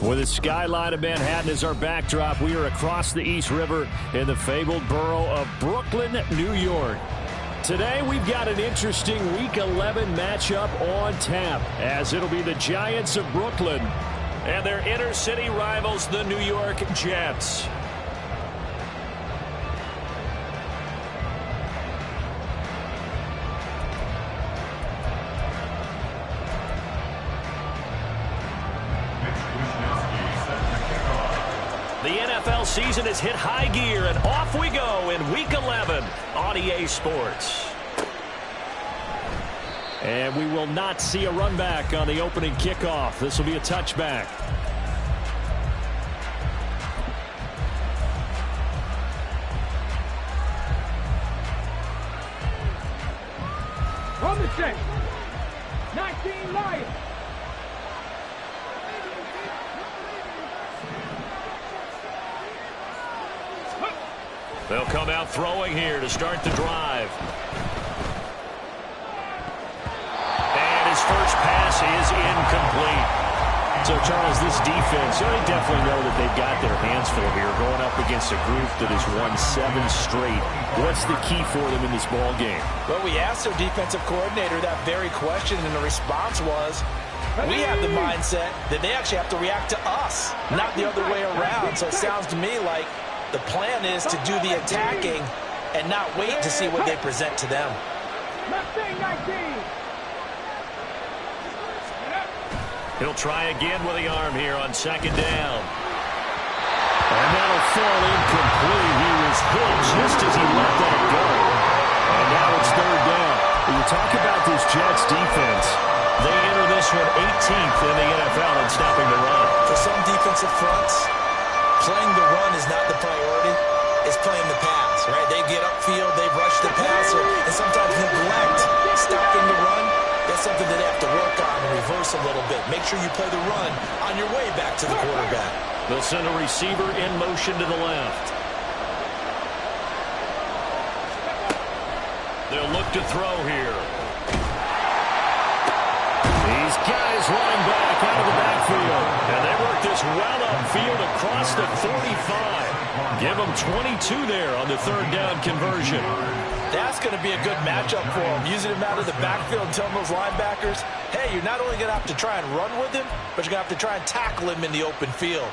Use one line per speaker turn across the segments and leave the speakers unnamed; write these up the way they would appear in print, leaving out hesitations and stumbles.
With the skyline of Manhattan as our backdrop, we are across the East River in the fabled borough of Brooklyn, New York. Today, we've got an interesting Week 11 matchup on tap, as it'll be the Giants of Brooklyn and their inner-city rivals, the New York Jets. The NFL season has hit high gear, and off we go in Week 11 on EA Sports. And we will not see a run back on the opening kickoff. This will be a touchback.
On the check. 19 Lions.
They'll come out throwing here to start the drive. And his first pass is incomplete. So, Charles, this defense, they definitely know that they've got their hands full here going up against a group that has won 7 straight. What's the key for them in this ball game?
Well, we asked their defensive coordinator that very question, and the response was, we have the mindset that they actually have to react to us, not the other way around. So it sounds to me like the plan is to do the attacking and not wait to see what they present to them.
He'll try again with the arm here on second down. And that'll fall incomplete. He was hit just as he let that go. And now it's third down. When you talk about this Jets defense, they enter this one 18th in the NFL in stopping the run.
For some defensive fronts, playing the run is not the priority. It's playing the pass, right? They get upfield, they rush the passer, and sometimes neglect stopping the run. That's something that they have to work on and reverse a little bit. Make sure you play the run on your way back to the quarterback.
They'll send a receiver in motion to the left. They'll look to throw here. These guys running back out of the backfield. And they work this well upfield across the 45. Give them 22 there on the third down conversion.
That's going to be a good matchup for them. Using him out of the backfield and telling those linebackers, hey, you're not only going to have to try and run with him, but you're going to have to try and tackle him in the open field.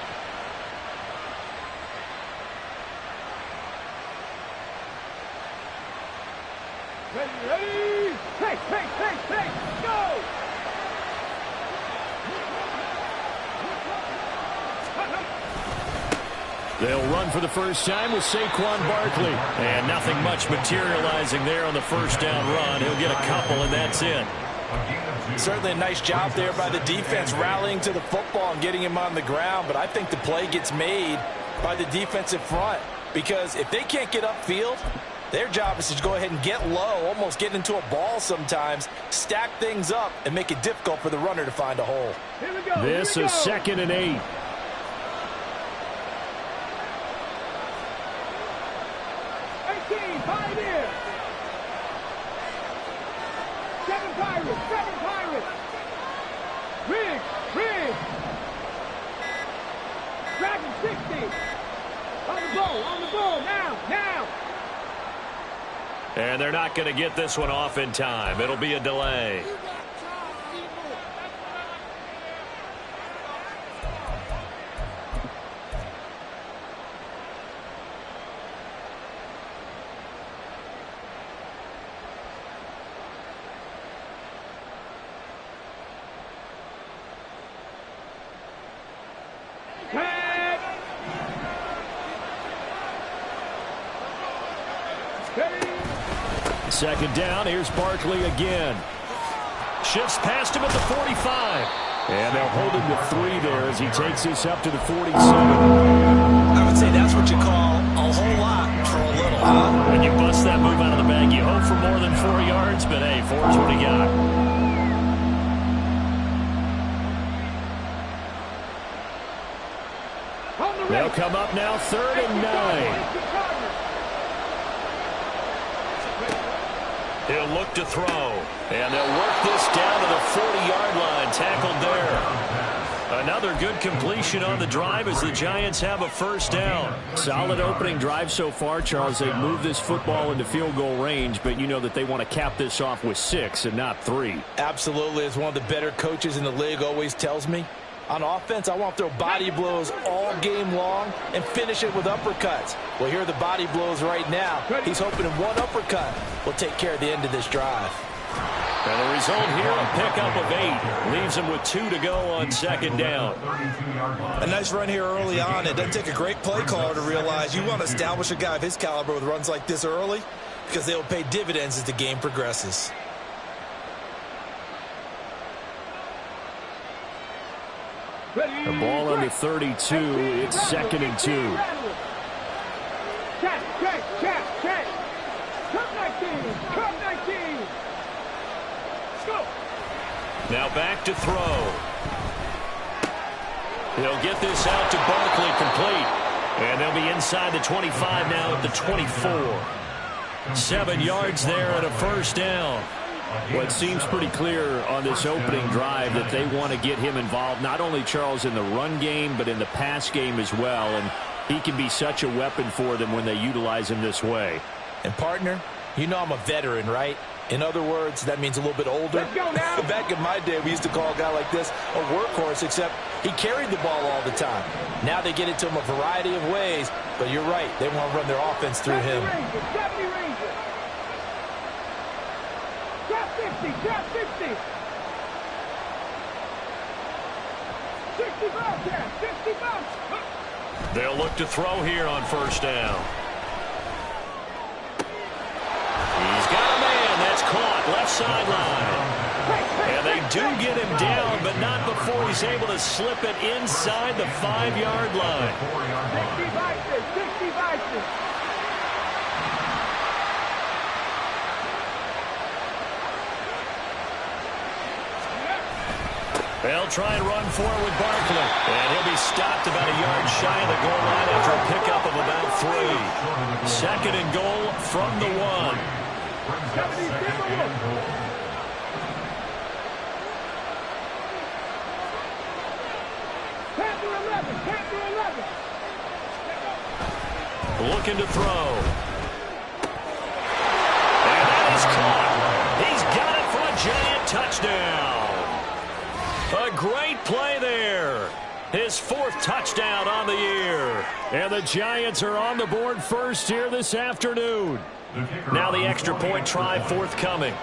Ready? Take, go!
They'll run for the first time with Saquon Barkley. And nothing much materializing there on the first down run. He'll get a couple, and that's it.
Certainly a nice job there by the defense rallying to the football and getting him on the ground. But I think the play gets made by the defensive front. Because if they can't get upfield, their job is to go ahead and get low, almost get into a ball sometimes, stack things up, and make it difficult for the runner to find a hole.
This is 2nd and 8.
5 here. 7 Pirates. Rig. Dragon 60. On the ball, now.
And they're not going to get this one off in time. It'll be a delay. Second down, here's Barkley again. Shifts past him at the 45. And they'll hold him to 3 there as he takes this up to the 47.
I would say that's what you call a whole lot for a little, huh?
When you bust that move out of the bag, you hope for more than 4 yards, but hey, 4's what he got. They'll come up now, 3rd and 9. He'll look to throw, and they'll work this down to the 40-yard line, tackled there. Another Another good completion on the drive as the Giants have a first down.
Solid opening drive so far, Charles. They've moved this football into field goal range, but you know that they want to cap this off with 6 and not 3.
Absolutely. As one of the better coaches in the league always tells me, on offense, I want to throw body blows all game long and finish it with uppercuts. Well, here are the body blows right now. He's hoping in one uppercut will take care of the end of this drive.
And the result here, a pickup of 8. Leaves him with 2 to go on second down.
A nice run here early on. It doesn't take a great play caller to realize you want to establish a guy of his caliber with runs like this early because they will pay dividends as the game progresses.
The ball under 32. It's 2nd and 2.
Check. Cut 19. Go.
Now back to throw. He'll get this out to Barkley, complete. And they'll be inside the 25 now at the 24. 7 yards there and a first down.
Well, it seems pretty clear on this opening drive that they want to get him involved, not only, Charles, in the run game, but in the pass game as well. And he can be such a weapon for them when they utilize him this way.
And, partner, you know I'm a veteran, right? In other words, that means a little bit older.
Let's go now.
Back in my day, we used to call a guy like this a workhorse, except he carried the ball all the time. Now they get it to him a variety of ways, but you're right. They want to run their offense through him.
70 Rangers. Drop 50. 65, Jack. 65.
They'll look to throw here on first down. He's got a man. That's caught. Left sideline. And they do get him down, but not before he's able to slip it inside the 5-yard line.
65.
They'll try and run forward with Barkley. And he'll be stopped about a yard shy of the goal line after a pickup of about 3. 2nd and goal from the 1.
Panther 11.
Looking to throw. And that is caught. He's got it for a Giant touchdown. A great play there. His 4th touchdown on the year. And the Giants are on the board first here this afternoon. Now the extra point try forthcoming.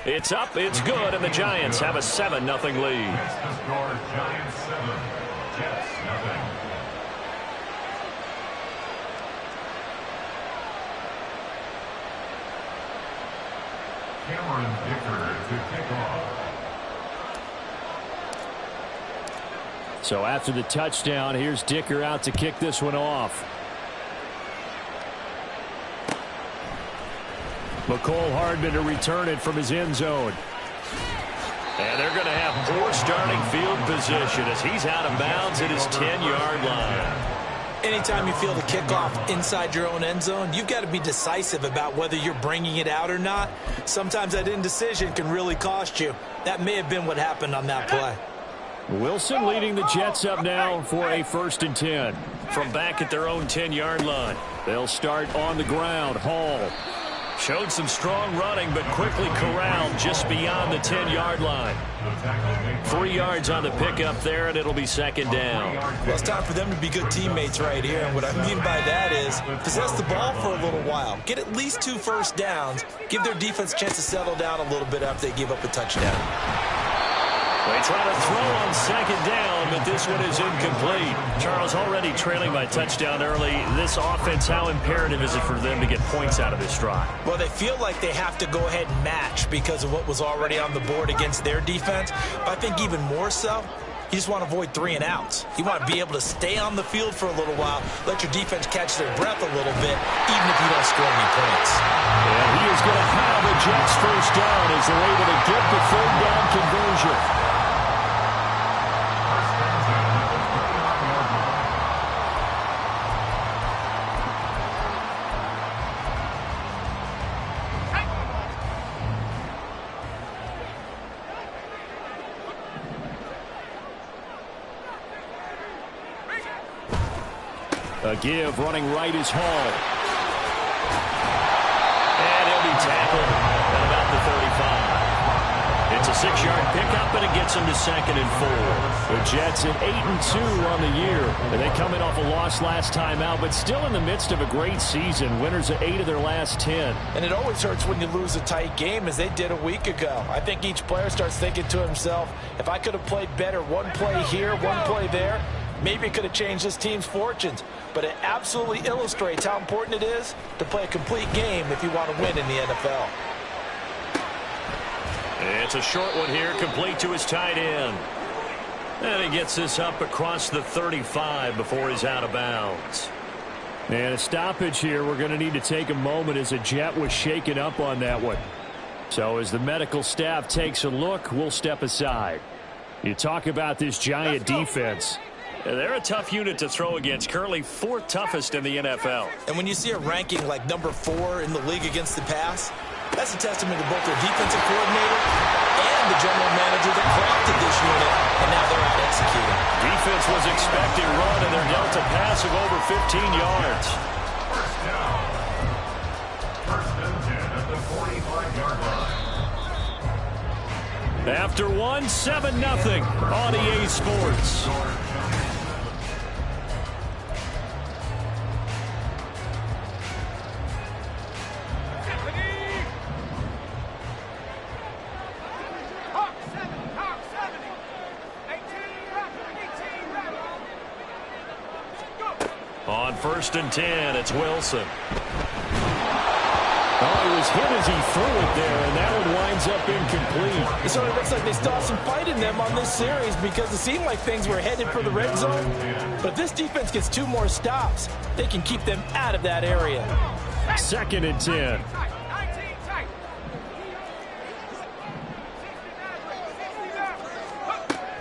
It's up, it's good, and the Giants have a 7-0 lead.
So after the touchdown, here's Dicker out to kick this one off. McCole Hardman to return it from his end zone.
And they're going to have poor starting field position as he's out of bounds at his 10-yard line.
Anytime you feel the kickoff inside your own end zone, you've got to be decisive about whether you're bringing it out or not. Sometimes that indecision can really cost you. That may have been what happened on that play.
Wilson leading the Jets up now for a 1st and 10.
From back at their own 10-yard line.
They'll start on the ground. Hall.
Showed some strong running, but quickly corralled just beyond the 10-yard line. 3 yards on the pickup there, and it'll be 2nd down.
Well, it's time for them to be good teammates right here. And what I mean by that is possess the ball for a little while. Get at least 2 first downs. Give their defense a chance to settle down a little bit after they give up a touchdown.
They try to throw on 2nd down, but this one is incomplete. Charles, already trailing by touchdown early. This offense, how imperative is it for them to get points out of this drive?
Well, they feel like they have to go ahead and match because of what was already on the board against their defense. But I think even more so, you just want to avoid 3 and outs. You want to be able to stay on the field for a little while, let your defense catch their breath a little bit, even if you don't score any points.
And he is going to have a Jets first down as they're able to get the 3rd down conversion. A give, running right is Hall. And he'll be tackled at about the 35. It's a 6-yard pickup, and it gets him to 2nd and 4. The Jets at 8-2 on the year. And they come in off a loss last time out, but still in the midst of a great season. Winners of 8 of their last 10.
And it always hurts when you lose a tight game, as they did a week ago. I think each player starts thinking to himself, if I could have played better one play here, one play there, maybe it could have changed this team's fortunes. But it absolutely illustrates how important it is to play a complete game if you want to win in the NFL.
It's a short one here, complete to his tight end. And he gets this up across the 35 before he's out of bounds.
And a stoppage here. We're going to need to take a moment as a Jet was shaken up on that one. So as the medical staff takes a look, we'll step aside. You talk about this Giant defense.
They're a tough unit to throw against, currently 4th toughest in the NFL.
And when you see a ranking like number 4 in the league against the pass, that's a testament to both their defensive coordinator and the general manager that crafted this unit, and now they're out executing.
Defense was expecting run, and they're dealt a pass of over 15 yards.
First and 10 at the 45-yard line.
After 7-0 on EA Sports. On 1st and 10, it's Wilson.
Oh, he was hit as he threw it there, and that one winds up incomplete.
It sort of looks like they still have some fight in them on this series because it seemed like things were headed for the red zone. But if this defense gets 2 more stops, they can keep them out of that area.
2nd and 10.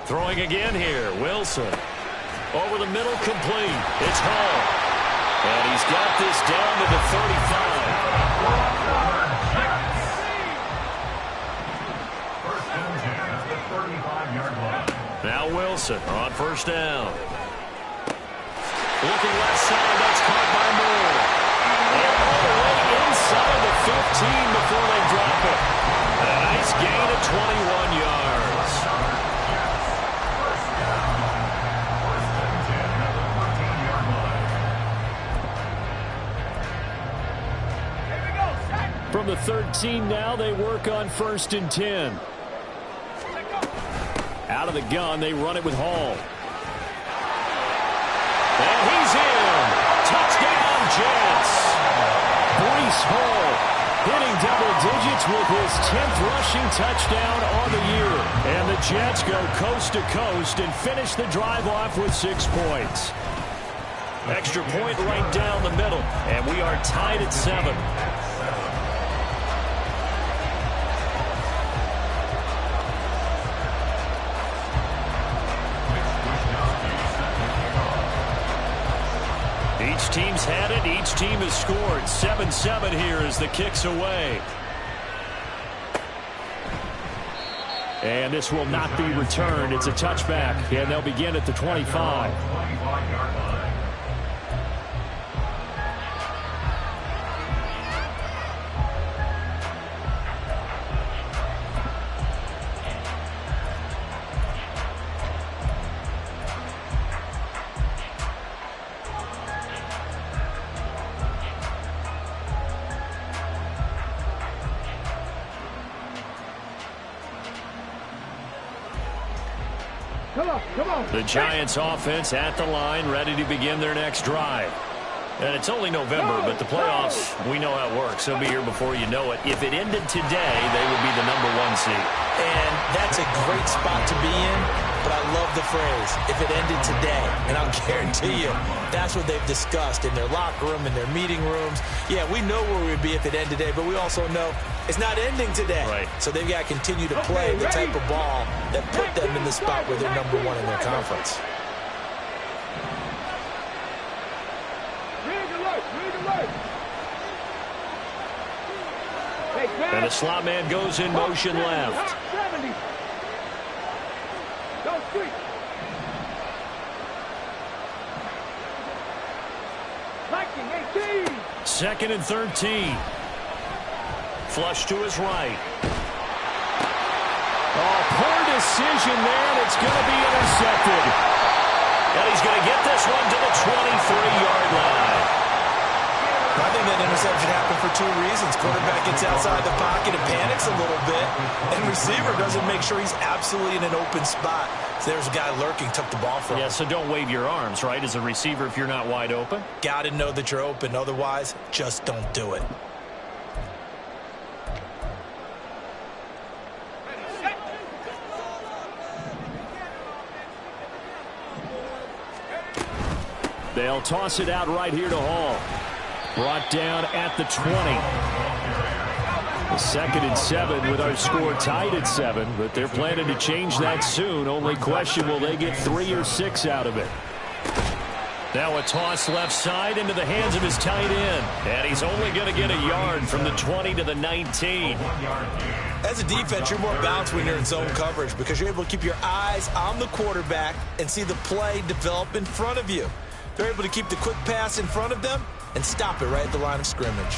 Throwing again here, Wilson. Over the middle, complete. It's Hall. And he's got this down to the 35.
First and 10 at the 35-yard line.
Now Wilson on 1st down. Looking left side, that's caught by Moore. And all the way inside the 15 before they drop it. A nice gain of 21 yards.
From the 13 now, they work on 1st and 10. Out of the gun, they run it with Hall.
And he's in. Touchdown, Jets.
Breece Hall hitting double digits with his 10th rushing touchdown on the year. And the Jets go coast to coast and finish the drive off with 6 points.
Extra point right down the middle. And we are tied at 7. Each team's had it. Each team has scored. 7-7 here as the kick's away.
And this will not be returned. It's a touchback, and they'll begin at the 25.
25-yard line.
Come on.
The Giants offense at the line, ready to begin their next drive. And it's only November, but the playoffs, we know how it works. They'll be here before you know it. If it ended today, they would be the #1 seed.
And that's a great spot to be in, but I love the phrase, if it ended today. And I'll guarantee you, that's what they've discussed in their locker room, in their meeting rooms. Yeah, we know where we would be if it ended today, but we also know it's not ending today.
Right.
So they've got to continue to play the type of ball that put them in the spot where they're #1 in their conference.
And the slot man goes in motion left.
70. Go street.
2nd and 13. Flush to his right. Oh, poor decision there, and it's going to be intercepted. And he's going to get this one to the 23-yard line.
I think that interception happened for 2 reasons. Quarterback gets outside the pocket and panics a little bit, and receiver doesn't make sure he's absolutely in an open spot. So there's a guy lurking, took the ball from him.
Yeah, so don't wave your arms, right, as a receiver if you're not wide open.
Got to know that you're open. Otherwise, just don't do it.
They'll toss it out right here to Hall. Brought down at the 20. The 2nd and 7 with our score tied at 7, but they're planning to change that soon. Only question, will they get 3 or 6 out of it?
Now a toss left side into the hands of his tight end. And he's only going to get a yard from the 20 to the 19.
As a defense, you're more balanced when you're in zone coverage because you're able to keep your eyes on the quarterback and see the play develop in front of you. They're able to keep the quick pass in front of them and stop it right at the line of scrimmage.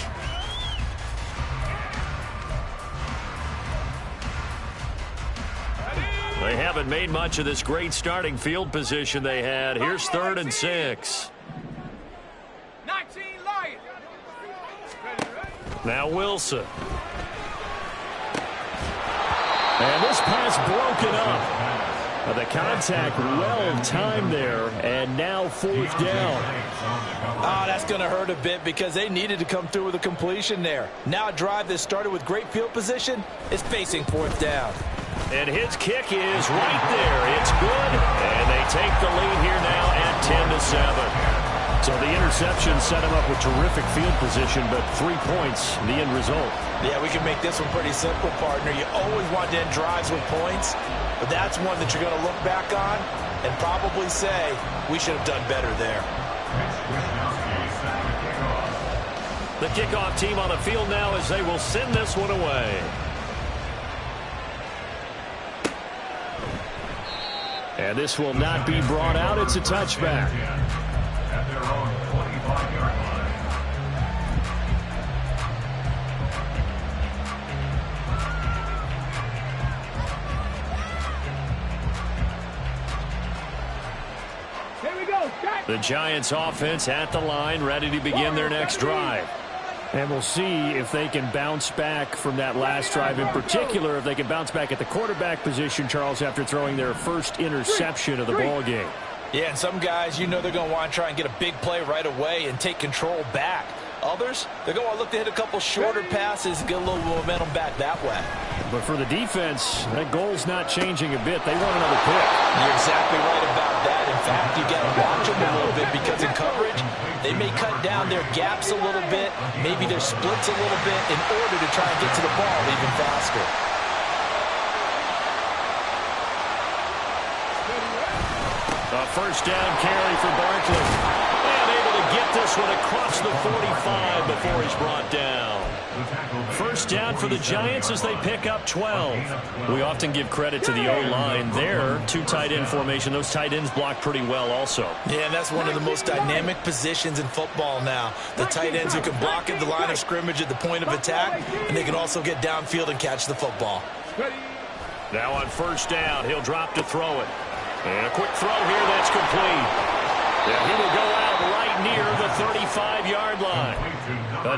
They haven't made much of this great starting field position they had. Here's 3rd and 6.
19 Lions.
Now Wilson.
And this pass broken up. The contact well timed there, and now 4th down.
Oh, that's going to hurt a bit because they needed to come through with a completion there. Now a drive that started with great field position is facing 4th down.
And his kick is right there. It's good, and they take the lead here now at 10-7.
So the interception set him up with terrific field position, but 3 points, the end result.
Yeah, we can make this one pretty simple, partner. You always want to end drives with points, but that's one that you're going to look back on and probably say, we should have done better there.
The kickoff team on the field now as they will send this one away.
And this will not be brought out. It's a touchback.
At their own 25-yard line.
Here we go. Jack.
The Giants offense at the line, ready to begin their next drive.
And we'll see if they can bounce back from that last drive. In particular, if they can bounce back at the quarterback position, Charles, after throwing their first interception of the ball game.
Yeah, and some guys, you know they're going to want to try and get a big play right away and take control back. Others, they're going to look to hit a couple shorter passes and get a little momentum back that way.
But for the defense, that goal's not changing a bit. They want another pick.
You're exactly right about that. In fact, you got to watch them a little bit because in coverage, they may cut down their gaps a little bit, maybe their splits a little bit in order to try and get to the ball even faster.
A first down carry for Barkley. And able to get this one across the 45 before he's brought down. First down for the Giants as they pick up 12. We often give credit to the O-line there. 2 tight end formation. Those tight ends block pretty well also.
Yeah, and that's one of the most dynamic positions in football now. The tight ends who can block at the line of scrimmage at the point of attack, and they can also get downfield and catch the football.
Now on first down, he'll drop to throw it. And a quick throw here that's complete. Yeah, he will go out right near the 35-yard line.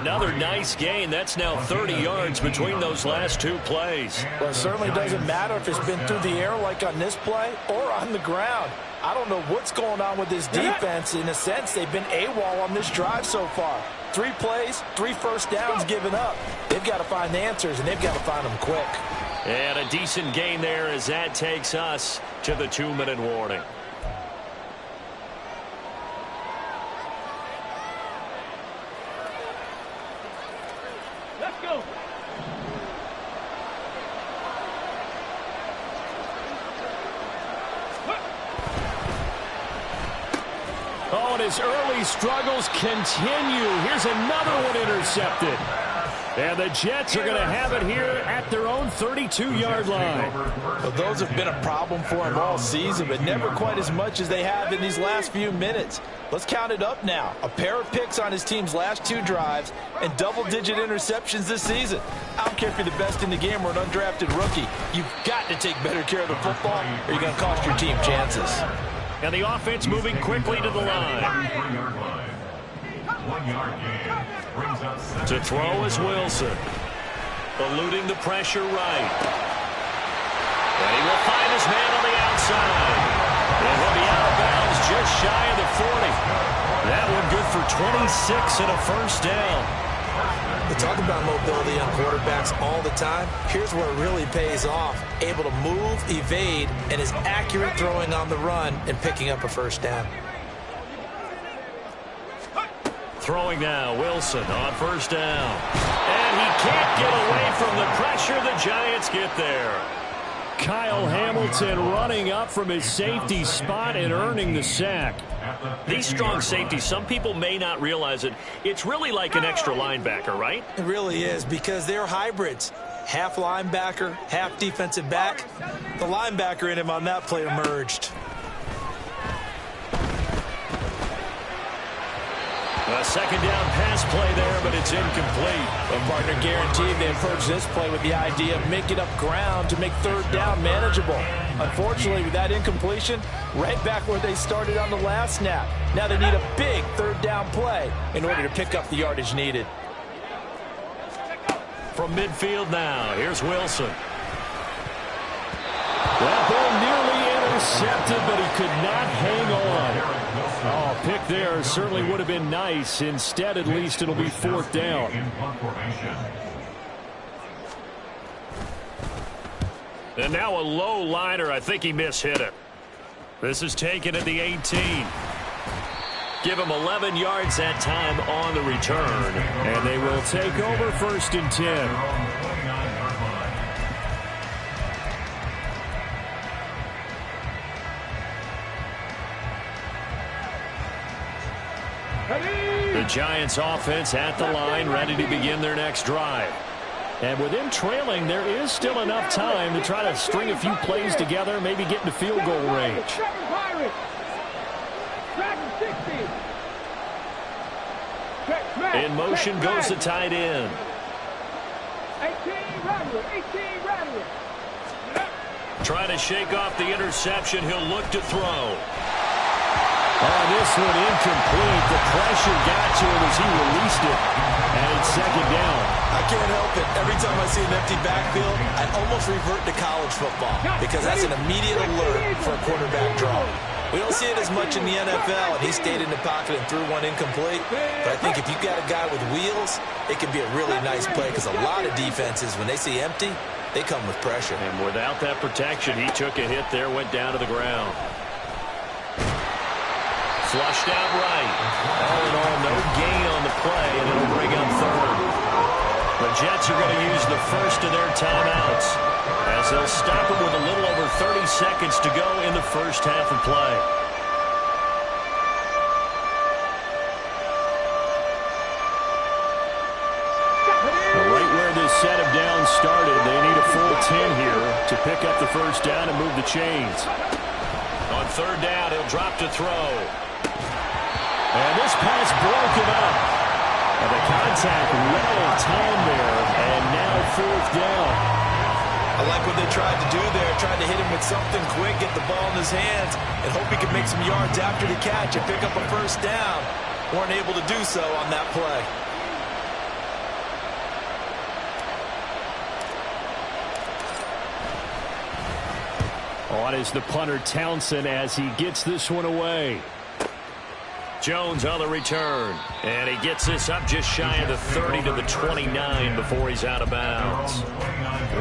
Another nice gain. That's now 30 yards between those last 2 plays.
Well, it certainly doesn't matter if it's been through the air like on this play or on the ground. I don't know what's going on with this defense. In a sense, they've been AWOL on this drive so far. 3 plays, 3 first downs given up. They've got to find the answers, and they've got to find them quick.
And a decent gain there as that takes us to the 2-minute warning.
Let's go.
Oh, and his early struggles continue. Here's another one intercepted. And the Jets are going to have it here at their own 32-yard line.
Well, those have been a problem for him all season, but never quite as much as they have in these last few minutes. Let's count it up now. A pair of picks on his team's last 2 drives and double-digit interceptions this season. I don't care if you're the best in the game or an undrafted rookie. You've got to take better care of the football or you're going to cost your team chances.
And the offense moving quickly to the line.
1 yard gain. Brings up second.
To throw is Wilson. Eluding the pressure right. And he will find his man on the outside. And he'll be out of bounds just shy of the 40. That one good for 26 and a first down.
We talk about mobility on quarterbacks all the time. Here's where it really pays off. Able to move, evade, and is accurate throwing on the run and picking up a first down.
Throwing now, Wilson on first down. And he can't get away from the pressure. The Giants get there.
Kyle Hamilton running up from his safety spot and earning the sack.
These strong safeties, some people may not realize it. It's really like an extra linebacker, right?
It really is, because they're hybrids. Half linebacker, half defensive back. The linebacker in him on that play emerged.
A second down pass play there, but it's incomplete.
And partner guaranteed they approach this play with the idea of making up ground to make third down manageable. Unfortunately, with that incompletion, right back where they started on the last snap. Now they need a big third down play in order to pick up the yardage needed.
From midfield now, here's Wilson.
That ball nearly intercepted, but he could not hang on. Oh, pick there certainly would have been nice. Instead, at least it'll be fourth down.
And now a low liner. I think he mishit it. This is taken at the 18. Give him 11 yards that time on the return.
And they will take over first and 10.
The Giants offense at the line, ready to begin their next drive.
And with them trailing, there is still enough time to try to string a few plays together, maybe get into field goal range.
In motion goes the tight end.
18 Rattler.
Trying to shake off the interception. He'll look to throw.
Oh, this one incomplete. The pressure got to him as he released it. And it's second down.
I can't help it. Every time I see an empty backfield, I almost revert to college football because that's an immediate alert for a quarterback draw. We don't see it as much in the NFL, and he stayed in the pocket and threw one incomplete. But I think if you've got a guy with wheels, it can be a really nice play because a lot of defenses, when they see empty, they come with pressure.
And without that protection, he took a hit there, went down to the ground. Flushed out right. All in all, no gain on the play, and it'll bring up third. The Jets are going to use the first of their timeouts as they'll stop it with a little over 30 seconds to go in the first half of play.
Right where this set of downs started, they need a full 10 here to pick up the first down and move the chains.
On third down, he'll drop to throw.
And this pass broken up. And the contact well in time there. And now fourth down.
I like what they tried to do there. Tried to hit him with something quick, get the ball in his hands, and hope he could make some yards after the catch and pick up a first down. Weren't able to do so on that play.
On is the punter Townsend as he gets this one away.
Jones on the return. And he gets this up just shy of the 30 to the 29 before he's out of bounds.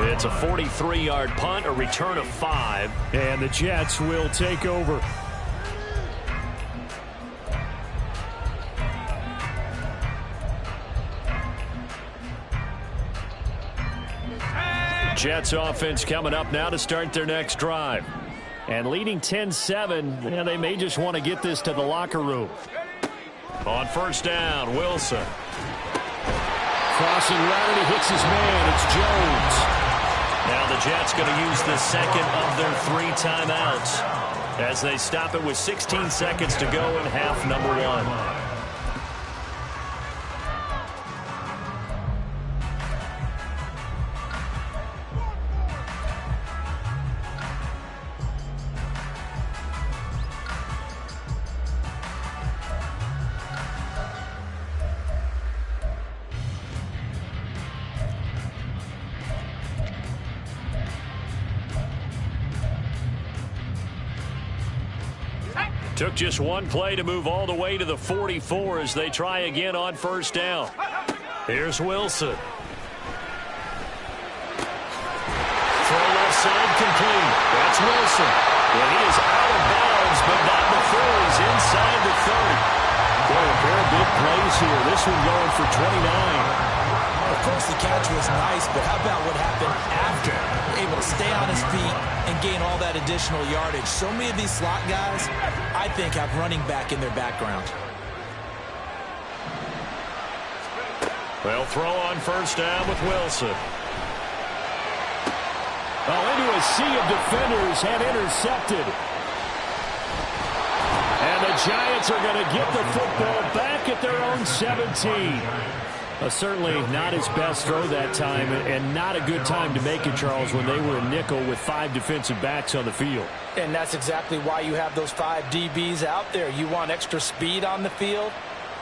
It's a 43-yard punt, a return of 5.
And the Jets will take over.
Jets offense coming up now to start their next drive.
And leading 10-7, they may just want to get this to the locker room.
On first down, Wilson.
Crossing route, and he hits his man. It's Jones.
Now the Jets going to use the second of their 3 timeouts as they stop it with 16 seconds to go in half number 1. Took just one play to move all the way to the 44 as they try again on first down. Here's Wilson. Throw left side complete. That's Wilson. And he is out of bounds, but not before he's inside the 30. Boy, a pair of big plays here. This one going for 29.
Of course, the catch was nice, but how about what happened after? Able to stay on his feet and gain all that additional yardage. So many of these slot guys, I think, have running back in their background.
Well, throw on first down with Wilson.
Into a sea of defenders and intercepted. And the Giants are going to get the football back at their own 17. Certainly not his best throw that time, and not a good time to make it, Charles, when they were a nickel with 5 defensive backs on the field.
And that's exactly why you have those 5 DBs out there. You want extra speed on the field,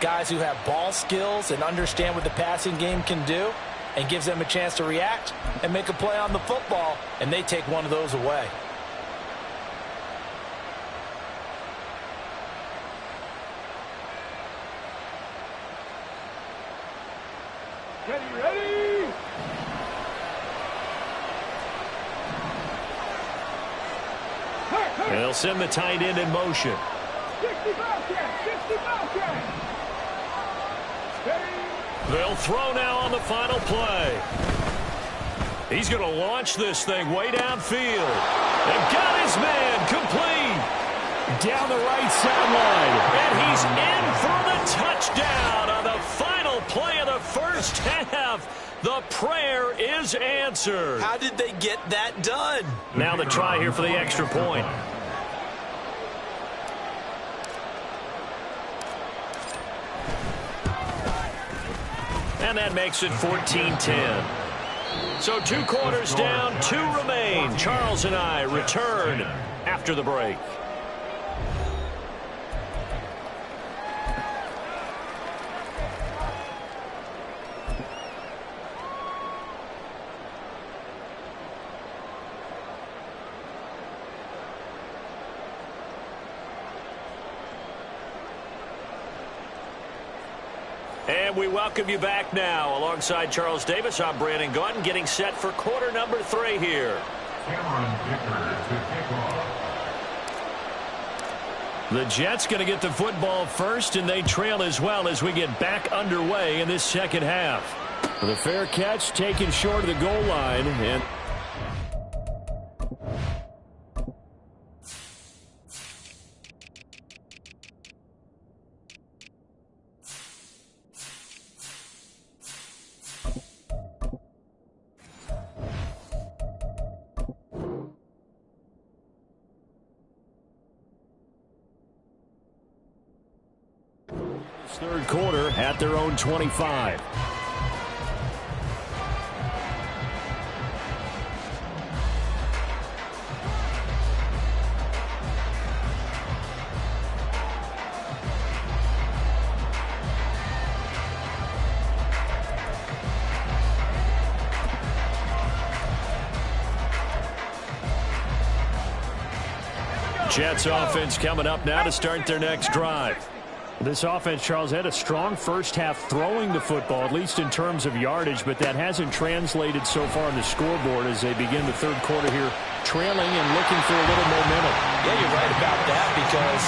guys who have ball skills and understand what the passing game can do, and gives them a chance to react and make a play on the football, and they take one of those away.
Ready?
They'll send the tight end in motion.
60 Bobcat.
They'll throw now on the final play. He's going to launch this thing way downfield. And got his man complete.
Down the right sideline.
And he's in for the touchdown on the final play of the first half. The prayer is answered.
How did they get that done?
Now the try here for the extra point. And that makes it 14-10. So 2 quarters down, 2 remain. Charles and I return after the break. And we welcome you back now. Alongside Charles Davis, I'm Brandon Gaudin, getting set for quarter number 3 here. The Jets going to get the football first, and they trail as well as we get back underway in this second half. The fair catch taken short of the goal line, and third quarter at their own 25. Jets offense coming up now to start their next drive. This offense, Charles, had a strong first half throwing the football, at least in terms of yardage, but that hasn't translated so far on the scoreboard as they begin the third quarter here, trailing and looking for a little momentum.
Yeah, you're right about that because,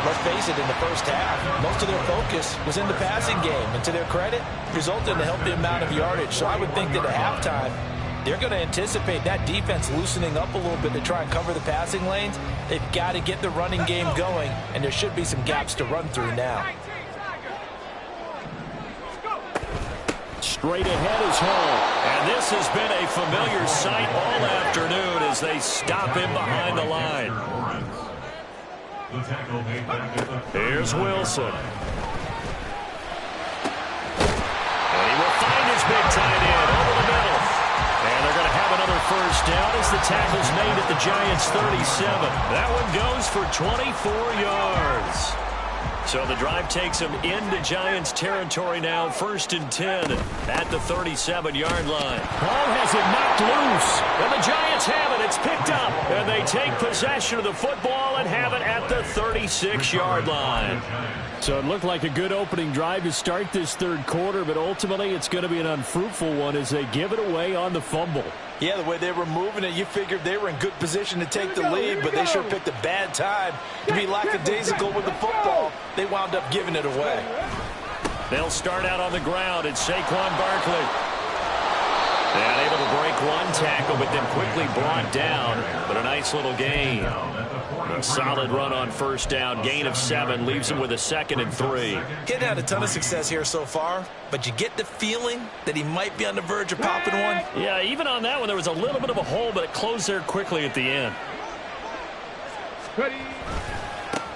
let's face it, in the first half, most of their focus was in the passing game, and to their credit, resulted in a healthy amount of yardage. So I would think that at halftime, they're going to anticipate that defense loosening up a little bit to try and cover the passing lanes. They've got to get the running game going, and there should be some gaps to run through now.
Straight ahead is home.
And this has been a familiar sight all afternoon as they stop him behind the line. Here's Wilson. And he will find his big tight end over the middle. And they're going to have another first down as the tackle's made at the Giants' 37. That one goes for 24 yards. So the drive takes him into Giants territory now, 1st and 10 at the 37-yard line.
Ball has it knocked loose.
And the Giants have it. It's picked up. And they take possession of the football and have it at the 36-yard line.
So it looked like a good opening drive to start this third quarter, but ultimately it's going to be an unfruitful one as they give it away on the fumble.
Yeah, the way they were moving it, you figured they were in good position to take the lead, but they sure picked a bad time to be lackadaisical with the football. They wound up giving it away.
They'll start out on the ground. It's Saquon Barkley. And able to break one tackle, but then quickly brought down. But a nice little gain. A solid run on first down. Gain of 7 leaves him with a 2nd and 3.
Getting had a ton of success here so far, but you get the feeling that he might be on the verge of popping one.
Yeah, even on that one, there was a little bit of a hole, but it closed there quickly at the end.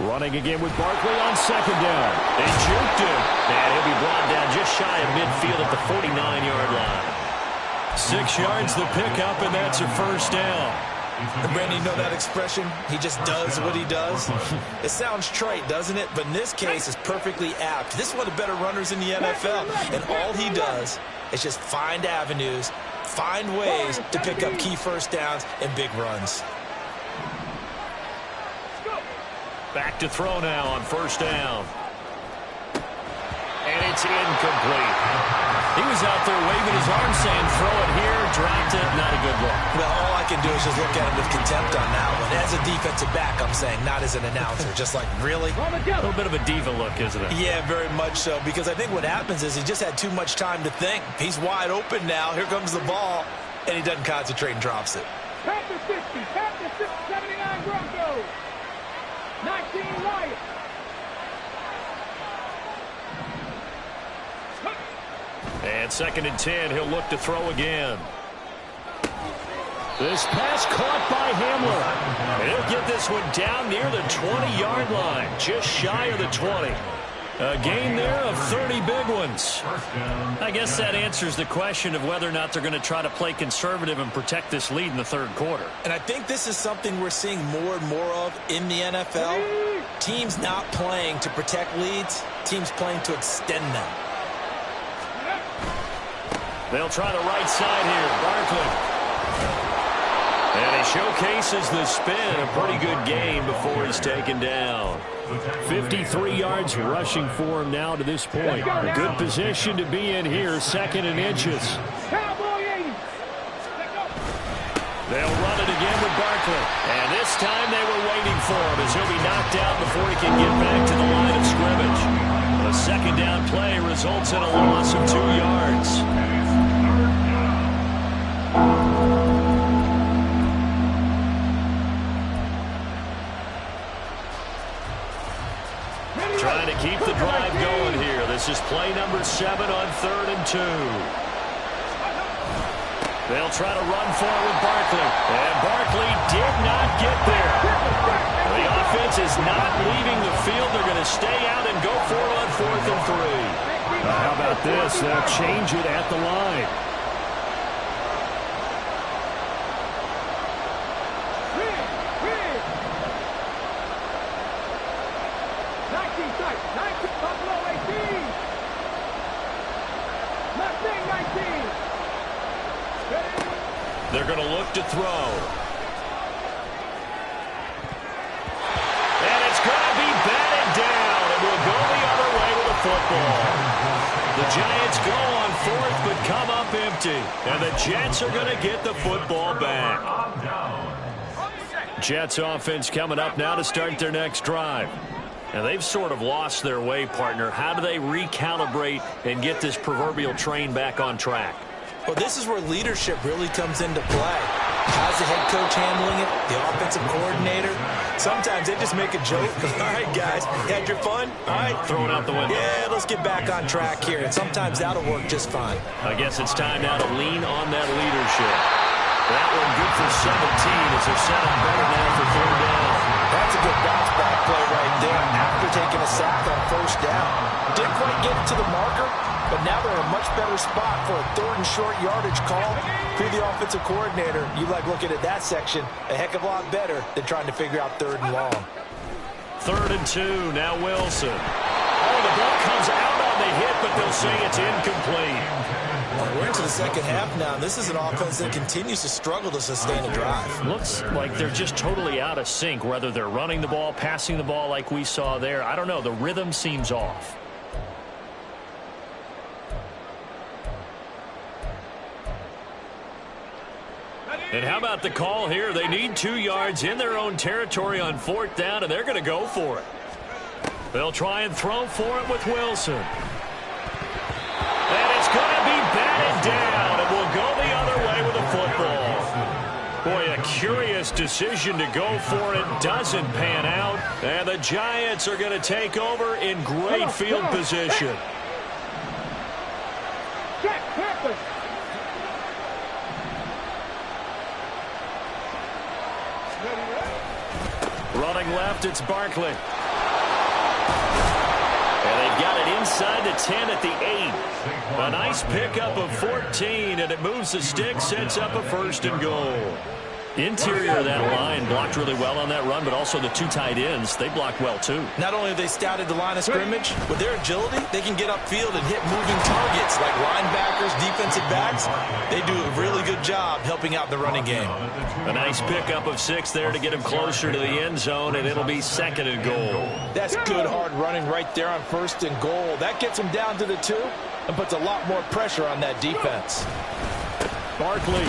Running again with Barkley on 2nd down.
They juked him. And he'll be brought down just shy of midfield at the 49-yard line. 6 yards the pickup, and that's a first down.
And Brandon, you know that expression? He just does what he does. It sounds trite, doesn't it? But in this case, it's perfectly apt. This is one of the better runners in the NFL. And all he does is just find avenues, find ways to pick up key first downs and big runs.
Back to throw now on first down. And it's incomplete. He was out there waving his arm saying, throw it here, dropped it, not a good look.
Well, all I can do is just look at him with contempt on that one. As a defensive back, I'm saying, not as an announcer. Just like, really?
A little bit of a diva look, isn't it?
Yeah, very much so. Because I think what happens is he just had too much time to think. He's wide open now. Here comes the ball. And he doesn't concentrate and drops it.
Pass the 60, pass the 79 Broncos. 19 Lions.
And 2nd and 10, he'll look to throw again.
This pass caught by Hamler.
And he'll get this one down near the 20-yard line, just shy of the 20. A gain there of 30 big ones. I guess that answers the question of whether or not they're going to try to play conservative and protect this lead in the third quarter.
And I think this is something we're seeing more and more of in the NFL. Teams not playing to protect leads, teams playing to extend them.
They'll try the right side here. Barkley. And he showcases the spin. A pretty good game before he's taken down.
53 yards rushing for him now to this point. A good position to be in here, 2nd and inches.
They'll run it again with Barkley. And this time they were waiting for him as he'll be knocked out before he can get back to the line of scrimmage. A 2nd down play results in a loss of 2 yards. Trying to keep the drive going here. This is play number 7 on 3rd and 2. They'll try to run forward with Barkley. And Barkley did not get there. The offense is not leaving the field. They're going to stay out and go for it on 4th and 3.
How about this? They'll change it at the line.
They're going to look to throw. And it's going to be batted down. And we'll go the other way with the football. The Giants go on 4th but come up empty. And the Jets are going to get the football back. Jets offense coming up now to start their next drive. And they've sort of lost their way, partner. How do they recalibrate and get this proverbial train back on track?
Well, this is where leadership really comes into play. How's the head coach handling it? The offensive coordinator? Sometimes they just make a joke. All right, guys, had your fun? All right.
Throw it out the window.
Yeah, let's get back on track here. And sometimes that'll work just fine.
I guess it's time now to lean on that leadership. That one good for 17 as they're set up better now for third down.
That's a good bounce back play right there after taking a sack on first down. Didn't quite get it to the marker, but now they're in a much better spot for a third and short yardage call. Through the offensive coordinator, you like looking at that section a heck of a lot better than trying to figure out third and long.
3rd and 2, now Wilson. Oh, the ball comes out on the hit, but they'll say it's incomplete.
We're into the second half now. This is an offense that continues to struggle to sustain a drive.
Looks like they're just totally out of sync, whether they're running the ball, passing the ball like we saw there. I don't know. The rhythm seems off. And how about the call here? They need 2 yards in their own territory on 4th down, and they're going to go for it. They'll try and throw for it with Wilson. And it's going to be batted down, and we'll go the other way with the football. Boy, a curious decision to go for it. Doesn't pan out, and the Giants are going to take over in great field position. Running left, it's Barkley. And they've got it inside the 10 at the 8. A nice pickup of 14, and it moves the stick, sets up a 1st and goal. Interior of that line blocked really well on that run, but also the 2 tight ends, they blocked well too.
Not only have they scouted the line of scrimmage, with their agility, they can get upfield and hit moving targets like linebackers, defensive backs. They do a really good job helping out the running game.
A nice pickup of 6 there to get him closer to the end zone, and it'll be 2nd and goal.
That's good hard running right there on 1st and goal. That gets them down to the 2 and puts a lot more pressure on that defense.
Barkley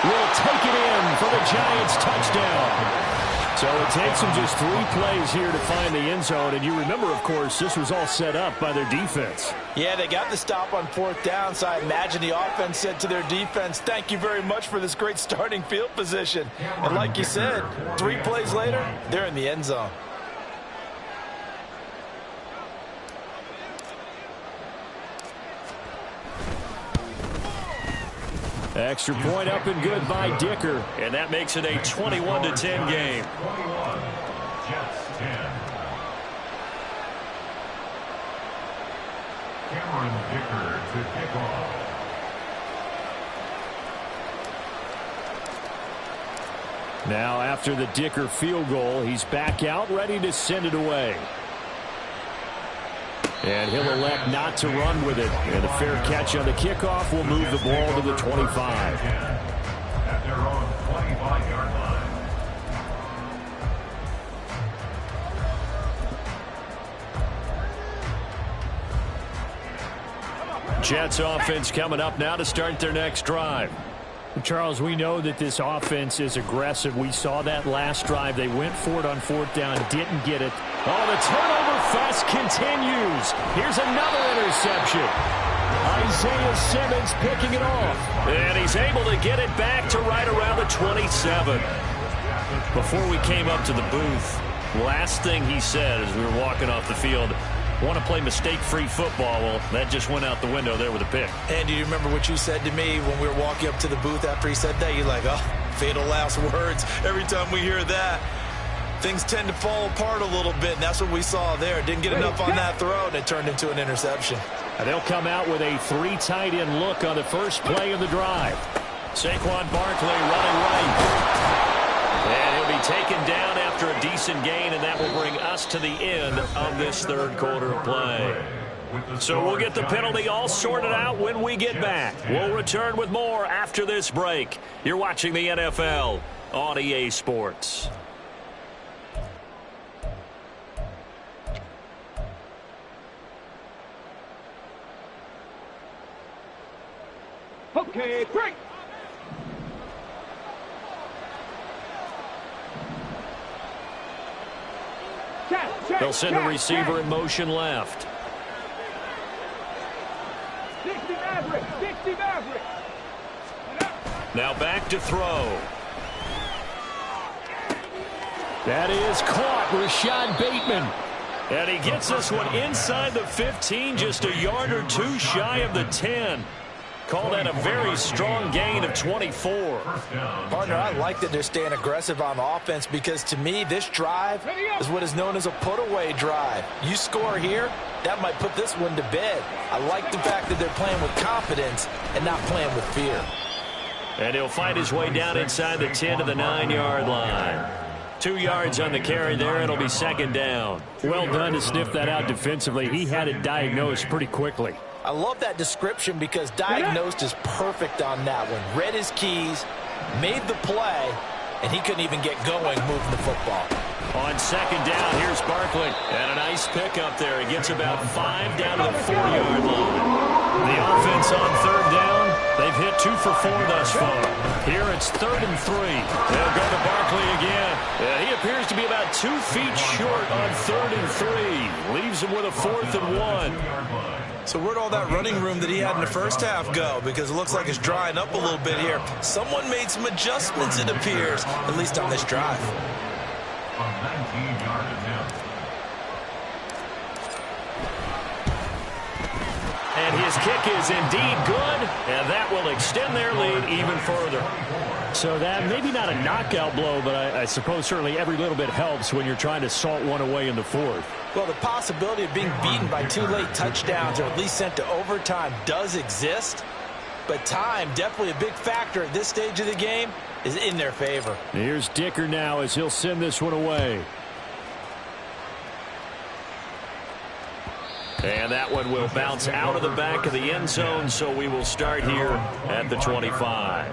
will take it in for the Giants touchdown. So it takes them just 3 plays here to find the end zone. And you remember, of course, this was all set up by their defense.
Yeah, they got the stop on 4th down, so I imagine the offense said to their defense, thank you very much for this great starting field position. And like you said, 3 plays later, they're in the end zone.
Extra point up and good by Dicker. And that makes it a 21-10 game.
21, Jets 10. Cameron Dicker to kick off.
Now after the Dicker field goal, he's back out, ready to send it away. And he'll elect not to run with it. And a fair catch on the kickoff will move the ball to the 25.
At their own 25-yard line.
Jets offense coming up now to start their next drive. Charles, we know that this offense is aggressive. We saw that last drive. They went for it on 4th down, didn't get it. Oh, the turnover fest continues. Here's another interception. Isaiah Simmons picking it off. And he's able to get it back to right around the 27. Before we came up to the booth, last thing he said as we were walking off the field, want to play mistake-free football. Well, that just went out the window there with a pick.
And do you remember what you said to me when we were walking up to the booth after he said that? You're like, oh, fatal last words. Every time we hear that, things tend to fall apart a little bit, and that's what we saw there. Didn't get enough on that throw, and it turned into an interception.
And they'll come out with a 3 tight end look on the first play of the drive. Saquon Barkley running right. And he'll be taken down after a decent gain, and that will bring us to the end of this 3rd quarter of play. So we'll get the penalty all sorted out when we get back. We'll return with more after this break. You're watching the NFL on EA Sports.
Okay, break.
They'll send the receiver in motion left.
Now back to throw.
That is caught. Rashad Bateman.
And he gets this one inside the 15, just a yard or two shy of the 10. Call that a very strong gain of 24.
Partner, I like that they're staying aggressive on offense because to me, this drive is what is known as a put-away drive. You score here, that might put this one to bed. I like the fact that they're playing with confidence and not playing with fear.
And he'll fight his way down inside the 10 to the 9-yard line. 2 yards on the carry there. It'll be second down.
Well done to sniff that out defensively. He had it diagnosed pretty quickly.
I love that description because diagnosed is perfect on that one. Read his keys, made the play, and he couldn't even get going moving the football.
On second down, here's Barkley. And a nice pickup there. He gets about 5 down to the 4-yard line. The offense on third down. They've hit 2 for 4 thus far. Here it's 3rd and 3. They'll go to Barkley again. He appears to be about 2 feet short on 3rd and 3. Leaves him with a 4th and 1.
So where'd all that running room that he had in the first half go? Because it looks like it's drying up a little bit here. Someone made some adjustments, it appears, at least on this drive.
A 19-yard attempt.
And his kick is indeed good, and that will extend their lead even further.
So that maybe not a knockout blow, but I suppose certainly every little bit helps when you're trying to salt one away in the 4th.
Well, the possibility of being beaten by 2 late touchdowns or at least sent to overtime does exist, but time, definitely a big factor at this stage of the game, is in their favor.
Here's Dicker now as he'll send this one away.
And that one will bounce out of the back of the end zone, so we will start here at the 25.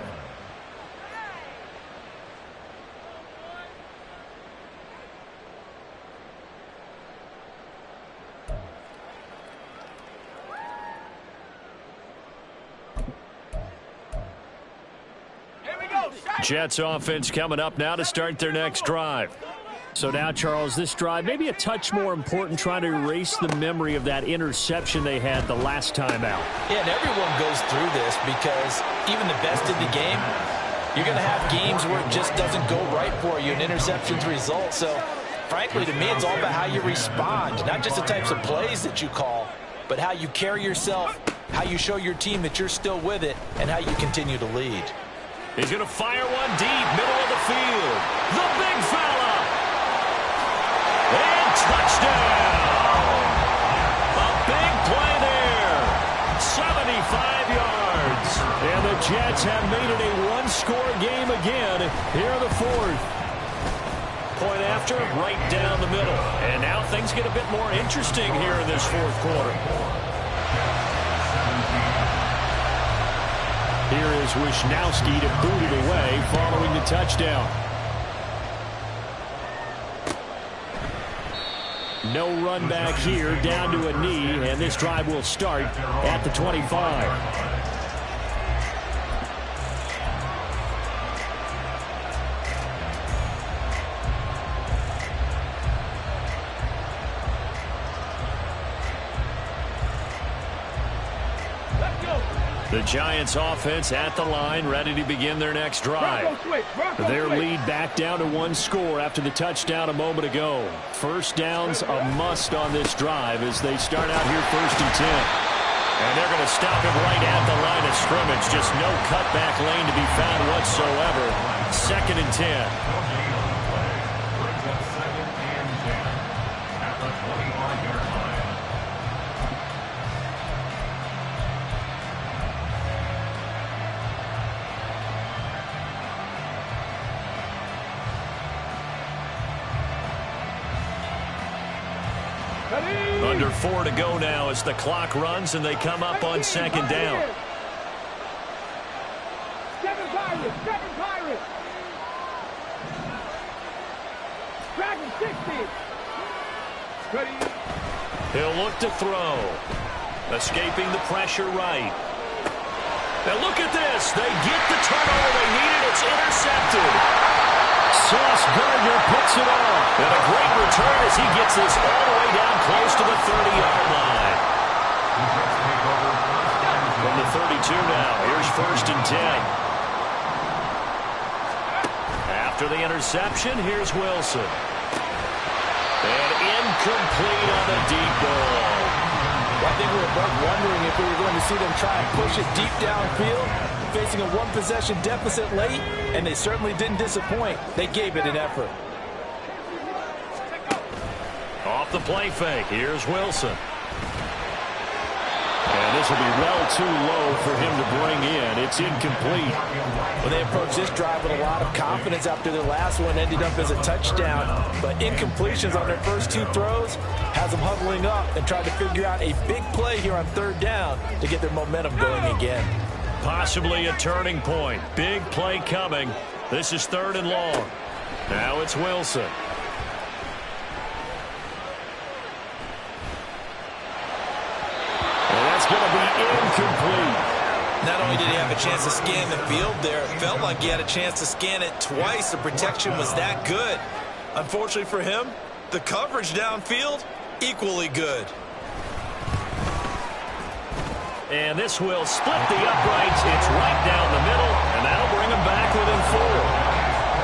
Jets offense coming up now to start their next drive.
So now, Charles, this drive maybe a touch more important, trying to erase the memory of that interception they had the last time out.
Yeah, and everyone goes through this because even the best in the game, you're going to have games where it just doesn't go right for you, and interceptions result. So, frankly, to me, it's all about how you respond, not just the types of plays that you call, but how you carry yourself, how you show your team that you're still with it, and how you continue to lead.
He's going to fire one deep, middle of the field. The big fella. And touchdown. A big play there. 75 yards.
And the Jets have made it a one-score game again here in the 4th.
Point after, right down the middle. And now things get a bit more interesting here in this 4th quarter.
Here is Wisnowski to boot it away following the touchdown. No run back here, down to a knee, and this drive will start at the 25.
The Giants offense at the line, ready to begin their next drive.
Their lead back down to 1 score after the touchdown a moment ago. First down's a must on this drive as they start out here 1st and 10.
And they're going to stop him right at the line of scrimmage. Just no cutback lane to be found whatsoever. 2nd and 10. Under 4 to go now as the clock runs and they come up on 2nd down.
7 Pirates, 7 Pirates. Dragon 60. Ready.
He'll look to throw. Escaping the pressure right. Now look at this. They get the turnover they needed. It's intercepted.
Sauce Gardner picks it off.
And a great return as he gets this all the way down close to the 30-yard line. From the 32 now, here's 1st and 10. After the interception, here's Wilson. And incomplete on the deep ball.
Well, I think we were both wondering if we were going to see them try and push it deep downfield, facing a one-possession deficit late, and they certainly didn't disappoint. They gave it an effort.
Off the play fake, here's Wilson.
And this will be well too low for him to bring in. It's incomplete.
Well, they approached this drive with a lot of confidence after their last one ended up as a touchdown. But incompletions on their first two throws has them huddling up and trying to figure out a big play here on third down to get their momentum going again.
Possibly a turning point. Big play coming. This is 3rd and long. Now it's Wilson.
And that's going to be incomplete.
Not only did he have a chance to scan the field there, it felt like he had a chance to scan it twice. The protection was that good. Unfortunately for him, the coverage downfield, equally good.
And this will split the uprights. It's right down the middle, and that'll bring them back within 4.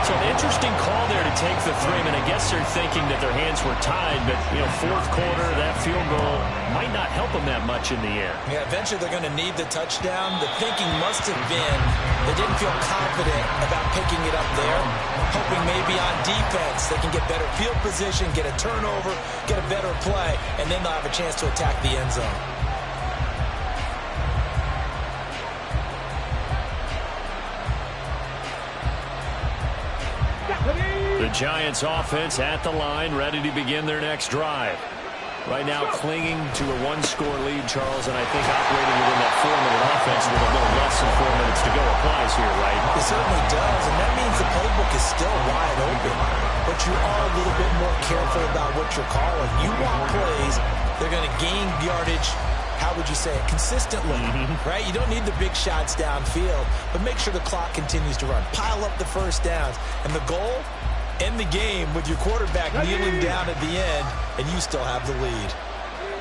So an interesting call there to take the 3. I mean, I guess they're thinking that their hands were tied, but, you know, 4th quarter, that field goal might not help them that much in the air.
Yeah, eventually they're going to need the touchdown. The thinking must have been they didn't feel confident about picking it up there, hoping maybe on defense they can get better field position, get a turnover, get a better play, and then they'll have a chance to attack the end zone.
The Giants offense at the line, ready to begin their next drive. Right now clinging to a 1-score lead, Charles, and I think operating within that 4-minute offense with a little less than 4 minutes to go applies here, right?
It certainly does, and that means the playbook is still wide open. But you are a little bit more careful about what you're calling. You want plays, they're going to gain yardage, how would you say it, consistently, right? You don't need the big shots downfield, but make sure the clock continues to run. Pile up the first downs, and the goal, end the game with your quarterback kneeling down at the end, and you still have the lead.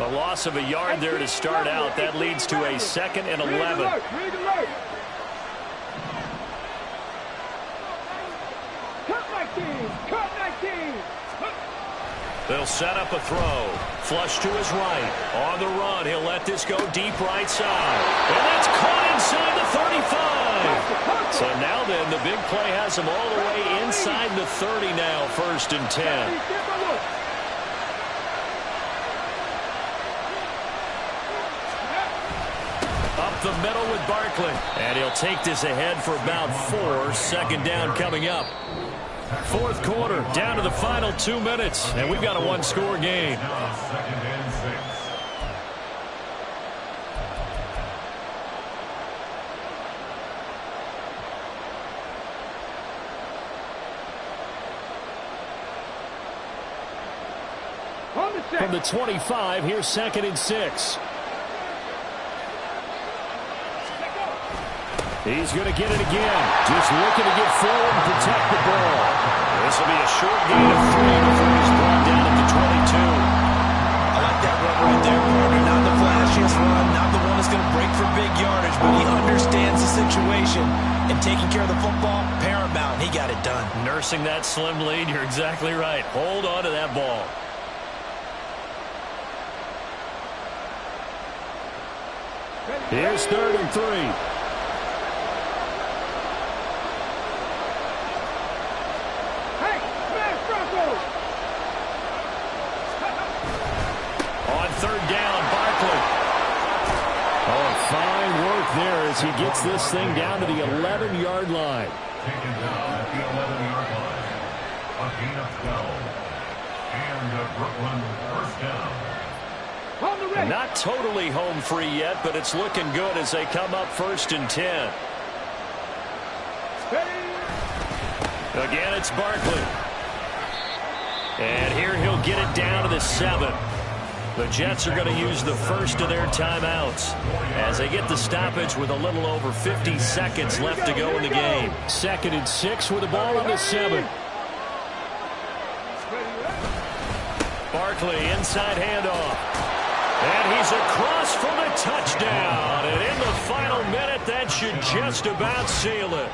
A loss of a yard there to start out. That leads to a 2nd and 11. They'll set up a throw. Flush to his right. On the run, he'll let this go deep right side. And that's caught inside the 35. So now then, the big play has him all the way inside the 30 now, 1st and 10. Up the middle with Barkley. And he'll take this ahead for about 4. 2nd down coming up. 4th quarter, down to the final 2 minutes, and we've got a 1-score game.
Now 2nd and 6.
From the 25, here's 2nd and 6. He's going to get it again. Just looking to get forward and protect the ball.
This will be a short gain of 3 before he's brought down at the 22.
I like that run right there, partner. Not the flashiest run, not the one that's going to break for big yardage, but he understands the situation, and taking care of the football, paramount. He got it done.
Nursing that slim lead, you're exactly right. Hold on to that ball.
Here's 3rd and 3.
On 3rd down, Barkley.
Oh, fine work there as he gets this thing down to the 11-yard line.
Taken down at the 11-yard line. A gain of 12. And Brooklyn 1st down.
Not totally home free yet, but it's looking good as they come up 1st and 10. Again, it's Barkley. And here he'll get it down to the 7. The Jets are going to use the first of their timeouts as they get the stoppage with a little over 50 seconds left to go in the game.
2nd and 6 with the ball on the 7.
Barkley, inside handoff. And he's across for the touchdown. And in the final minute, that should just about seal it.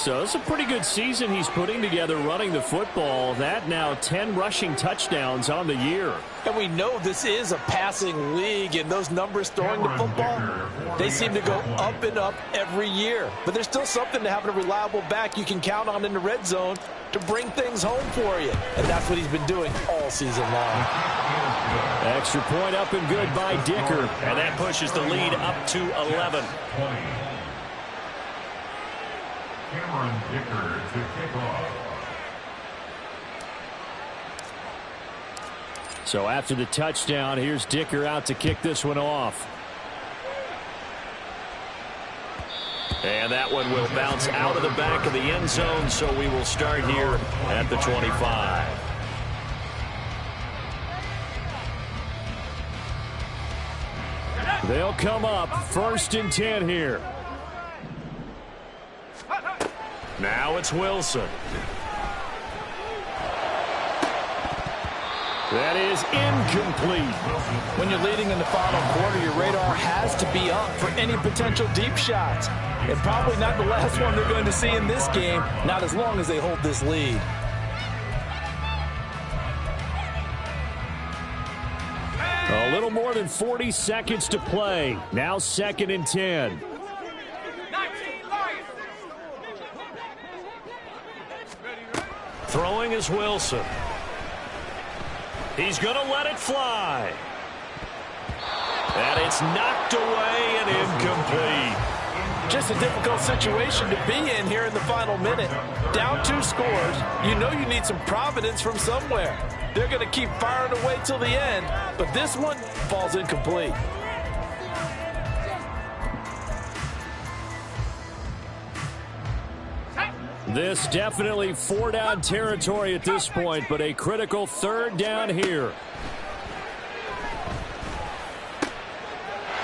So it's a pretty good season he's putting together running the football. That now 10 rushing touchdowns on the year.
And we know this is a passing league, and those numbers throwing the football, they seem to go up and up every year. But there's still something to having a reliable back you can count on in the red zone to bring things home for you. And that's what he's been doing all season long.
Extra point up and good by Dicker.
And that pushes the lead up to 11.
Cameron Dicker to kick off.
So after the touchdown, here's Dicker out to kick this one off.
And that one will bounce out of the back of the end zone, so we will start here at the 25.
They'll come up 1st and 10 here.
Now it's Wilson.
That is incomplete.
When you're leading in the final quarter, your radar has to be up for any potential deep shots. And probably not the last one they're going to see in this game, not as long as they hold this lead.
A little more than 40 seconds to play. Now 2nd and 10.
Throwing is Wilson. He's going to let it fly. And it's knocked away and incomplete.
Just a difficult situation to be in here in the final minute. Down 2 scores, you know you need some providence from somewhere. They're going to keep firing away till the end, but this one falls incomplete.
This definitely 4-down territory at this point, but a critical 3rd down here.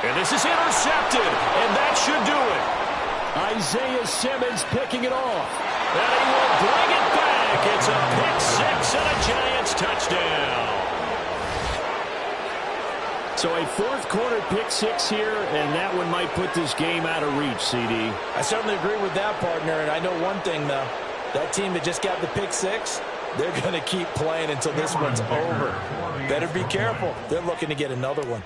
And this is intercepted, and that should do it.
Isaiah Simmons picking it off.
And he will bring it back. It's a pick-6 and a Giants touchdown.
So a 4th quarter pick-6 here, and that one might put this game out of reach, CD.
I certainly agree with that, partner, and I know one thing, though. That team that just got the pick-6, they're going to keep playing until this one's over. Better be careful. They're looking to get another one.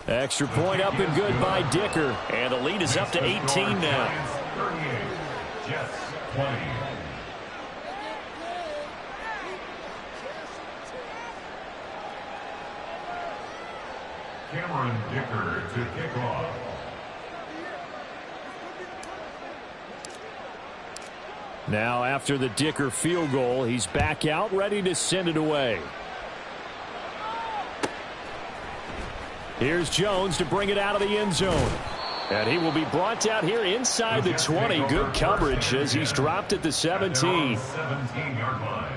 Extra point up and good by Dicker.
And the lead is up to 18 now.
38, Jets 20. Cameron Dicker to kick off.
Now after the Dicker field goal, he's back out ready to send it away. Here's Jones to bring it out of the end zone. And he will be brought out here inside the 20. Good coverage as he's dropped at the 17.
17-yard line.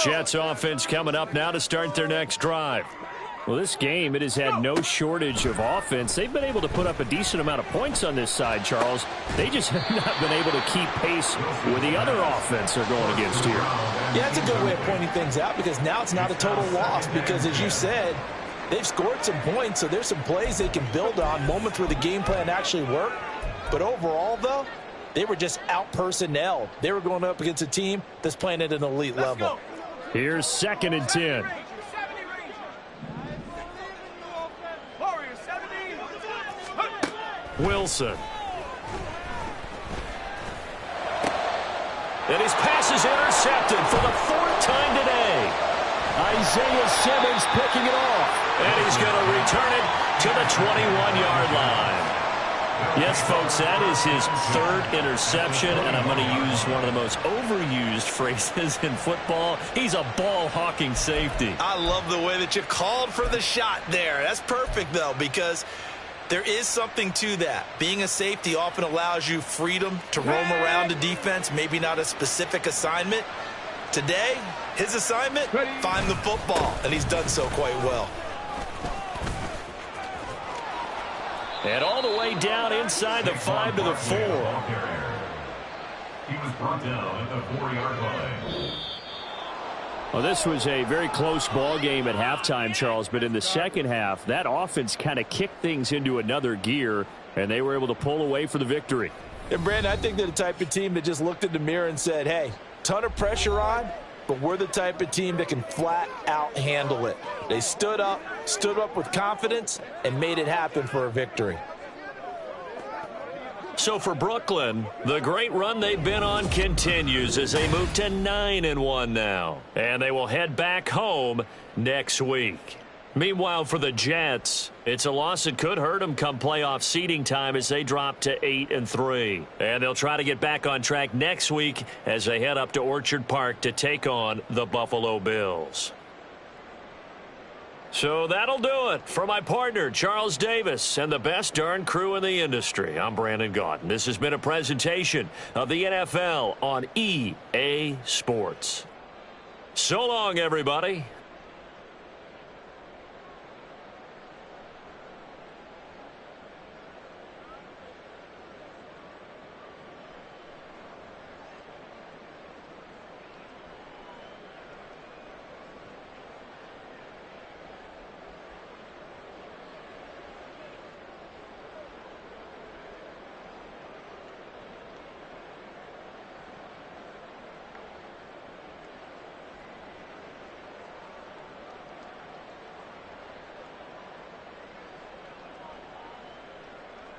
Jets offense coming up now to start their next drive.
Well, this game, it has had no shortage of offense. They've been able to put up a decent amount of points on this side, Charles. They just have not been able to keep pace with the other offense they're going against here.
Yeah, that's a good way of pointing things out because now it's not a total loss because, as you said, they've scored some points, so there's some plays they can build on, moments where the game plan actually worked. But overall, though, they were just out-personnelled. They were going up against a team that's playing at an elite level.
Here's 2nd and 10.
Wilson. And his pass is intercepted for the 4th time today.
Isaiah Simmons picking it off.
And he's going to return it to the 21-yard line. Yes, folks, that is his 3rd interception, and I'm going to use one of the most overused phrases in football. He's a ball-hawking safety.
I love the way that you called for the shot there. That's perfect, though, because there is something to that. Being a safety often allows you freedom to roam around the defense, maybe not a specific assignment. Today, his assignment, find the football, and he's done so quite well.
And all the way down inside the 5 to the 4.
He was brought down at the 4-yard line.
Well, this was a very close ball game at halftime, Charles, but in the second half, that offense kind of kicked things into another gear, and they were able to pull away for the victory.
And, Brandon, I think they're the type of team that just looked in the mirror and said, hey, ton of pressure on, but we're the type of team that can flat out handle it. They stood up with confidence, and made it happen for a victory.
So for Brooklyn, the great run they've been on continues as they move to 9-1 now. And they will head back home next week. Meanwhile, for the Jets, it's a loss that could hurt them come playoff seeding time as they drop to 8-3. And they'll try to get back on track next week as they head up to Orchard Park to take on the Buffalo Bills. So that'll do it for my partner, Charles Davis, and the best darn crew in the industry. I'm Brandon Gaudin. This has been a presentation of the NFL on EA Sports. So long, everybody.